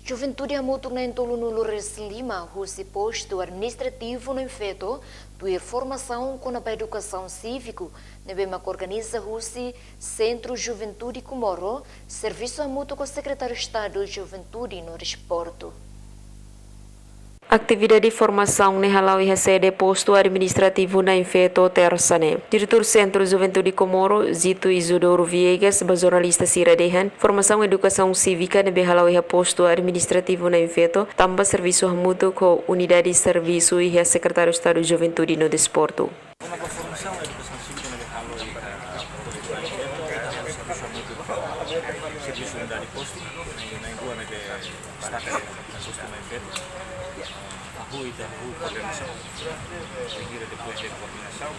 Juventude Amutur na Entolunulo Lima, o posto administrativo no efeito de formação com a educação cívico, na organiza o Centro Juventude Comoro, serviço amuto com o secretário de Estado de Juventude no Desporto. Atividade de formação na halau e sede posto administrativo na Infeto Tersane. Diretor Centro Juventude Comoro, Zito Isidoro Viegas, jornalista Siradehan, formação educação cívica na halau e posto administrativo na Infeto, também serviço mútuo com unidade de serviço e a secretário de Estado de Juventude no Desporto. Uma formação educação cívica na halau e serviço unidade posto, na Ingua na destaca posto na Infeto. A rua coordenação, seguida depois da coordenação,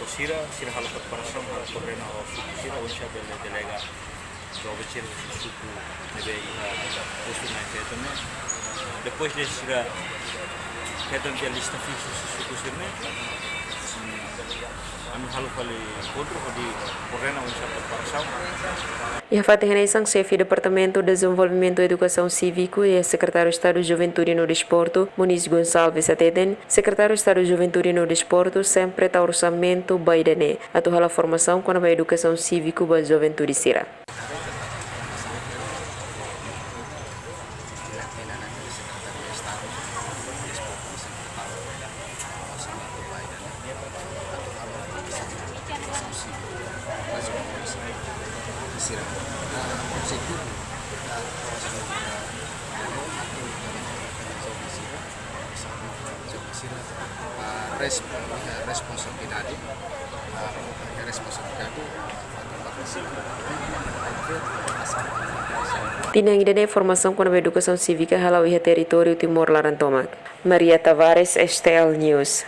o Sira halo preparação, coordena o Sira, o Sira delega o Sira o suco nebe posto na Infeto também. Depois de Sira quedam de lista fixa o suco Sira Kami halo kali contra di coordena o Sira preparação. E a Fatenreisang, chefe do Departamento de Desenvolvimento e Educação Cívico e secretário de Estado de Juventude no Desporto, Muniz Gonçalves Ateden, secretário de Estado de Juventude no Desporto, sempre está orçamento Biden, a toda a formação com a educação cívico da Juventude Sira. Responsabilidade Tinang ida formação com a educação cívica halau e território Timor Larantomak. Maria Tavares, STL News.